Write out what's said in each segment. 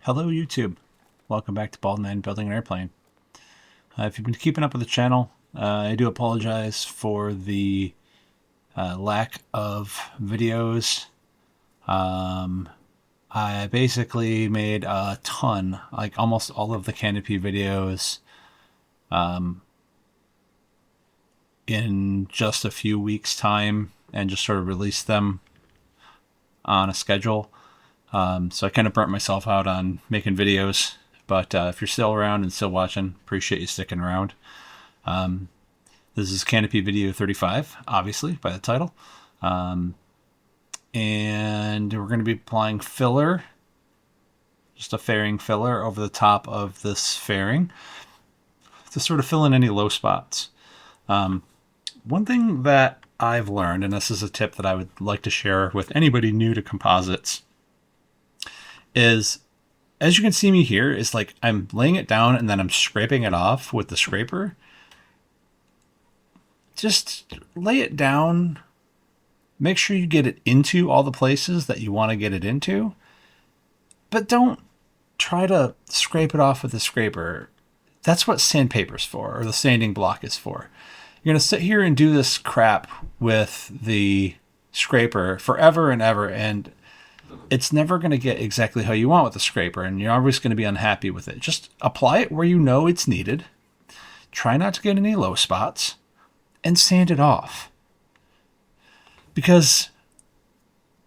Hello YouTube, welcome back to Bald Man Building an Airplane. If you've been keeping up with the channel, I do apologize for the lack of videos. I basically made a ton, like almost all of the canopy videos in just a few weeks time and just sort of released them on a schedule. So I kind of burnt myself out on making videos, but if you're still around and still watching, appreciate you sticking around. This is Canopy Video 35, obviously, by the title. And we're going to be applying filler, just a fairing filler over the top of this fairing to sort of fill in any low spots. One thing that I've learned, and this is a tip that I would like to share with anybody new to composites, is, as you can see me here, is like I'm laying it down and then I'm scraping it off with the scraper. Just lay it down. Make sure you get it into all the places that you want to get it into. But don't try to scrape it off with the scraper. That's what sandpaper's for, or the sanding block is for. You're going to sit here and do this crap with the scraper forever and ever, and it's never going to get exactly how you want with the scraper, and you're always going to be unhappy with it. Just apply it where you know it's needed. Try not to get any low spots, and sand it off. Because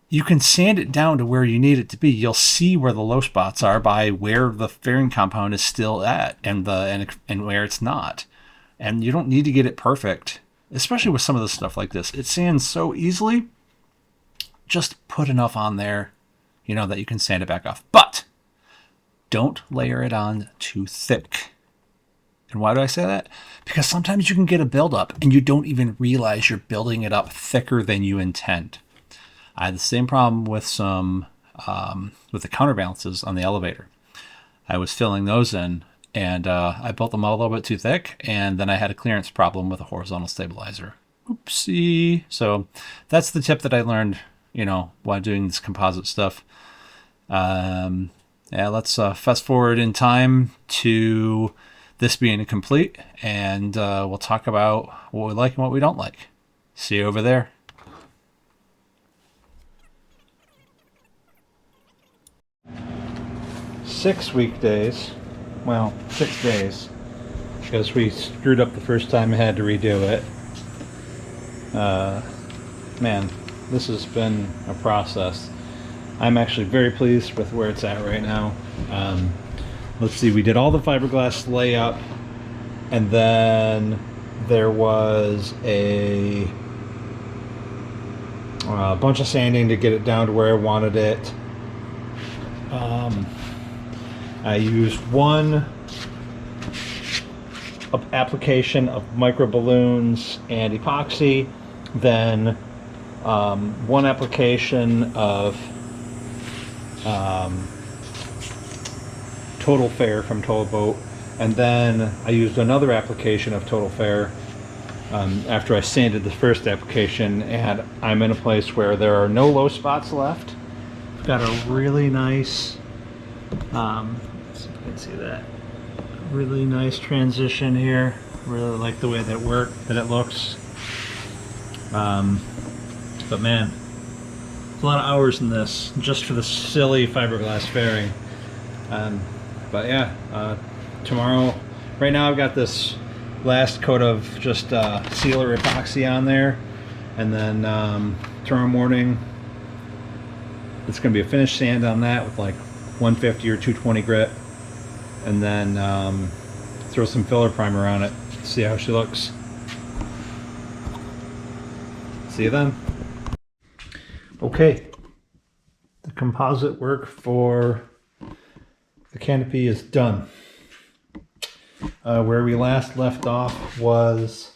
you can sand it down to where you need it to be. You'll see where the low spots are by where the fairing compound is still at and where it's not. And you don't need to get it perfect, especially with some of the stuff like this. It sands so easily. Just put enough on there, that you can sand it back off. But don't layer it on too thick. And why do I say that? Because sometimes you can get a buildup and you don't even realize you're building it up thicker than you intend. I had the same problem with with the counterbalances on the elevator. I was filling those in, and I built them all a little bit too thick, and then I had a clearance problem with a horizontal stabilizer. Oopsie. So that's the tip that I learned, while doing this composite stuff. Let's fast forward in time to this being complete, and we'll talk about what we like and what we don't like. See you over there. Six days, because we screwed up the first time and had to redo it. Man, this has been a process. I'm actually very pleased with where it's at right now. Let's see, we did all the fiberglass layup, and then there was a bunch of sanding to get it down to where I wanted it. I used one application of micro balloons and epoxy, then one application of Total Fair from Total Boat, and then I used another application of Total Fair after I sanded the first application, and I'm in a place where there are no low spots left. I've got a really nice, let's see if you can see that, really nice transition here. Really like the way that it looks. But man, a lot of hours in this just for the silly fiberglass fairing. But yeah, tomorrow, right now I've got this last coat of just sealer epoxy on there, and then tomorrow morning it's going to be a finished sand on that with like 150 or 220 grit, and then throw some filler primer on it, see how she looks. See you then. Okay, the composite work for the canopy is done. Where we last left off was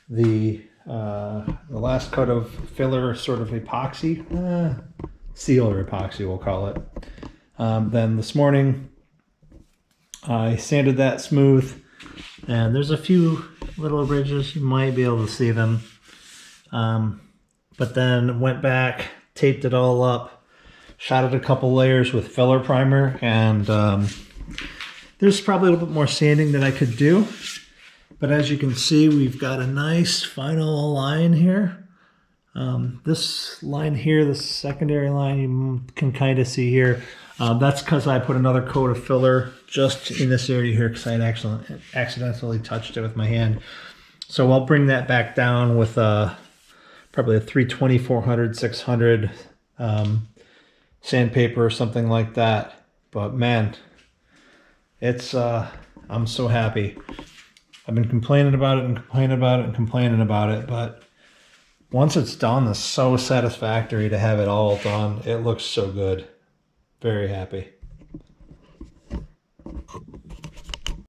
the last coat of filler, sort of epoxy, sealer epoxy we'll call it. Then this morning I sanded that smooth, and there's a few little ridges, you might be able to see them. But then went back, taped it all up, shot it a couple layers with filler primer, and there's probably a little bit more sanding that I could do. But as you can see, we've got a nice final line here. This line here, the secondary line, you can kind of see here. That's because I put another coat of filler just in this area here because I had accidentally touched it with my hand. So I'll bring that back down with probably a 320, 400, 600 sandpaper or something like that. But man, it's I'm so happy. I've been complaining about it and complaining about it and complaining about it, but once it's done, it's so satisfactory to have it all done. It looks so good. Very happy.